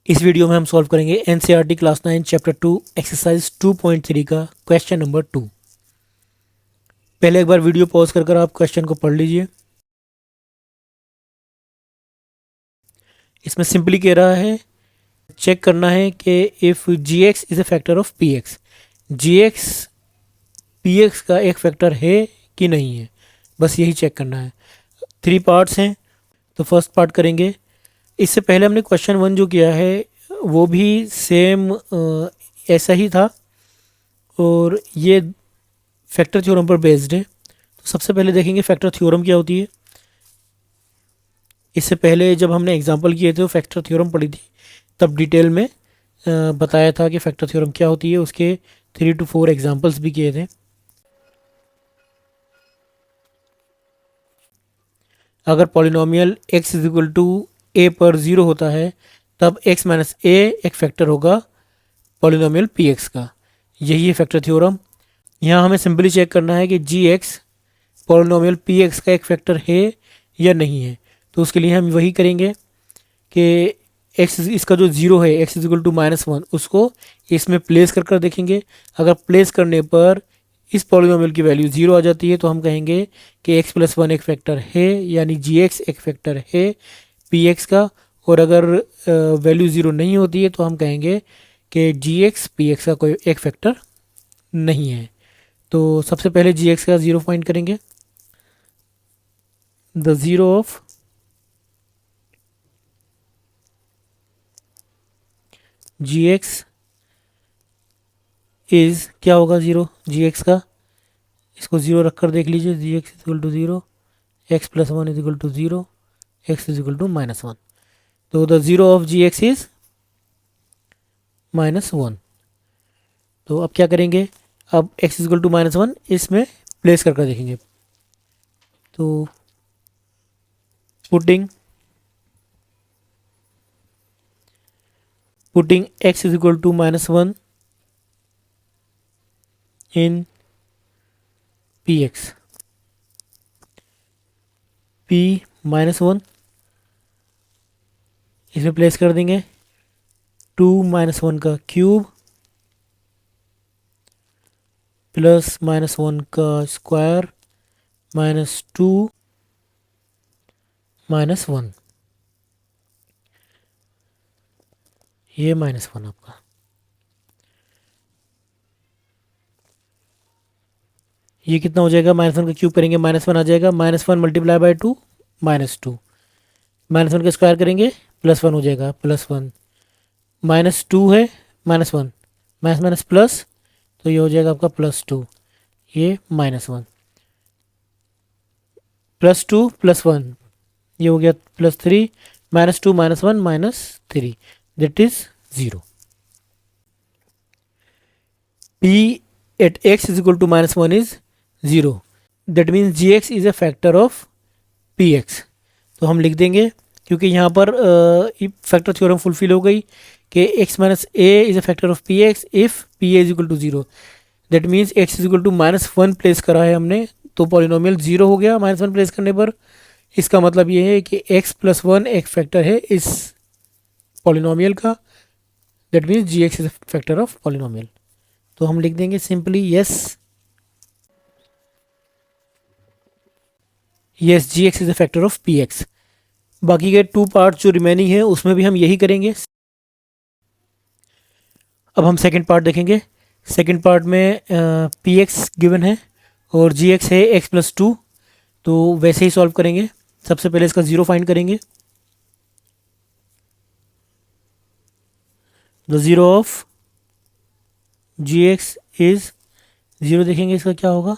इस वीडियो में हम सॉल्व करेंगे एनसीईआरटी क्लास 9 चैप्टर 2 एक्सरसाइज 2.3 का क्वेश्चन नंबर 2। पहले एक बार वीडियो पॉज कर आप क्वेश्चन को पढ़ लीजिए। इसमें सिंपली कह रहा है चेक करना है कि if g x is a factor of p x, g x p x का एक फैक्टर है कि नहीं है, बस यही चेक करना है। 3 पार्ट्स हैं, तो फर्स्ट पार्ट करेंगे। इससे पहले हमने क्वेश्चन 1 जो किया है वो भी सेम ऐसा ही था और ये फैक्टर थ्योरम पर बेस्ड है। तो सबसे पहले देखेंगे फैक्टर थ्योरम क्या होती है। इससे पहले जब हमने एग्जांपल किए थे तो फैक्टर थ्योरम पढ़ी थी, तब डिटेल में बताया था कि फैक्टर थ्योरम क्या होती है। उसके 3 to 4 एग्जांपल्स भी किए थे। अगर polynomial x is equal to a पर 0 होता है तब x माइनस ए एक फैक्टर होगा पॉलिनोमियल पी एक्स का। यही है फैक्टर थ्योरम। यहाँ हमें सिंपली चेक करना है कि जी एक्स पॉलिनोमियल पी एक्स का एक फैक्टर है या नहीं है। तो उसके लिए हम वही करेंगे कि एक्स इसका जो जीरो है एक्स इज इक्वल टू -1 उसको इसमें प्लेस कर देखेंगे। अगर प्लेस करने पर इस पॉलिनोमियल की वैल्यू 0 आ जाती है तो हम कहेंगे कि एक्स प्लस वन एक फैक्टर है, यानी जी एक्स एक फैक्टर है पी एक्स का। और अगर वैल्यू 0 नहीं होती है तो हम कहेंगे कि जी एक्स पी एक्स का कोई एक फैक्टर नहीं है। तो सबसे पहले जी एक्स का 0 फाइंड करेंगे। The zero of g x is क्या होगा, 0 जी एक्स का। इसको 0 रख कर देख लीजिए, g x is equal to 0, x plus one is equal to 0, x is equal to -1। तो the zero of g x is -1। तो अब क्या करेंगे, अब एक्स इजिकल टू -1 इसमें प्लेस कर देखेंगे। तो putting x is equal to -1 in p x, p -1 इसमें प्लेस कर देंगे। 2 -1 का क्यूब प्लस -1 का स्क्वायर -2 -1, ये -1 आपका। ये कितना हो जाएगा, -1 का क्यूब करेंगे -1 आ जाएगा, -1 मल्टीप्लाई बाय 2 -2, -1 का स्क्वायर करेंगे +1 हो जाएगा, +1 -2 है -1 माइनस माइनस प्लस, तो ये हो जाएगा आपका +2, ये -1 +2 +1, ये हो गया +3, -2 -1 -3, that is 0। p at x is equal to -1 is 0, that means g x is a factor of p x. तो हम लिख देंगे, क्योंकि यहाँ पर फैक्टर थ्योरम फुलफिल हो गई कि x minus a is a factor of p x if p a is equal to 0, that means x is equal to -1 place करा है हमने, तो पॉलिनोमियल 0 हो गया -1 प्लेस करने पर। इसका मतलब ये है कि x प्लस 1 एक फैक्टर है इस पॉलिनोमियल का, that means g x is factor of polynomial. तो हम लिख देंगे simply yes g x is a factor of p x. बाकी के 2 पार्ट जो रिमेनिंग है उसमें भी हम यही करेंगे। अब हम सेकंड पार्ट देखेंगे। सेकंड पार्ट में पी एक्स गिवन है और जी एक्स है x+2, तो वैसे ही सॉल्व करेंगे। सबसे पहले इसका 0 फाइंड करेंगे। The zero of g x is 0, देखेंगे इसका क्या होगा,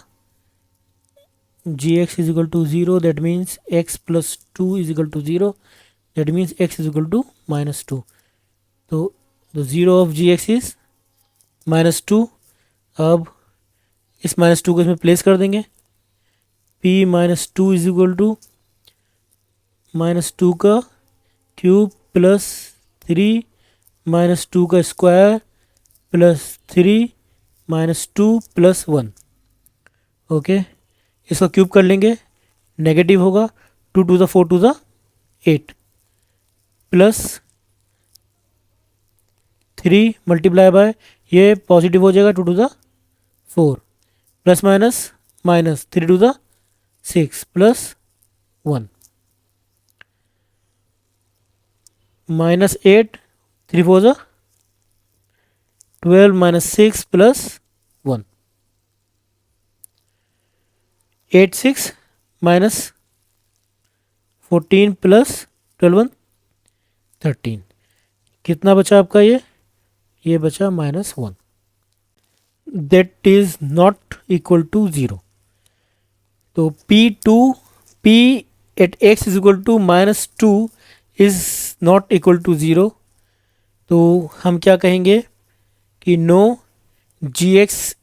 g x is equal to 0, that means x+2 is equal to 0, that means x is equal to -2। तो the zero of g x is -2। अब इस -2 को इसमें प्लेस कर देंगे। p -2 इज इक्वल टू -2 का क्यूब प्लस 3 -2 का स्क्वायर प्लस 3 -2 + 1। ओके, इसका क्यूब कर लेंगे, नेगेटिव होगा, 2 to the 4 to the 8 plus 3 multiply by, ये पॉजिटिव हो जाएगा 2 to the 4 plus minus minus 3 to the 6 plus 1 minus 8 3 4 ज़ा 12 माइनस 6 प्लस 1 8 6 माइनस 14 प्लस 12 1 13 कितना बचा आपका ये बचा -1 that is not equal to 0। तो P at x is equal to -2 is not equal to 0। तो हम क्या कहेंगे कि no gx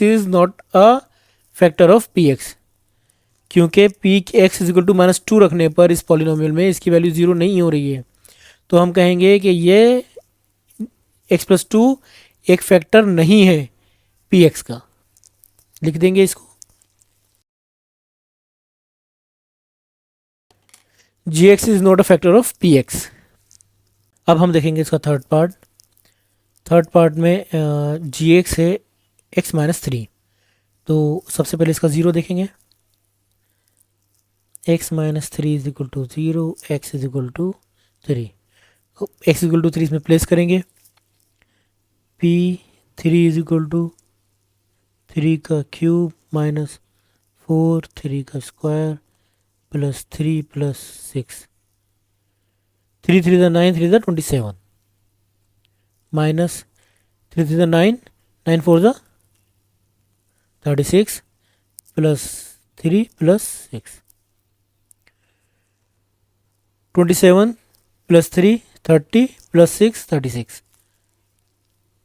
is not a factor of px, क्योंकि px इज इक्वल टू -2 रखने पर इस पॉलिनोमियल में इसकी वैल्यू 0 नहीं हो रही है। तो हम कहेंगे कि ये x+2 एक फैक्टर नहीं है px का, लिख देंगे इसको। gx is not a factor of px। अब हम देखेंगे इसका थर्ड पार्ट में gx है x-3। तो सबसे पहले इसका 0 देखेंगे, x-3 is equal to 0, x is equal to 3। x equal to 3 इसमें प्लेस करेंगे, p3 इज इक्वल टू 3 का क्यूब माइनस 4 3 का स्क्वायर प्लस 3 प्लस 6 3 3 ज़ा 9 3 ज़ा 27 माइनस 3 3 ज़ा 9 9 4 ज़ा 36 plus 3 plus 6 27 plus 3 30 plus 6 36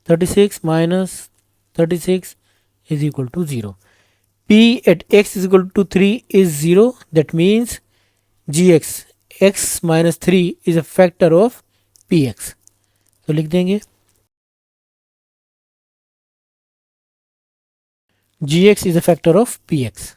36 minus 36 is equal to 0. P at x is equal to 3 is 0. That means gx x minus 3 is a factor of px. तो लिख देंगे gx is a factor of px.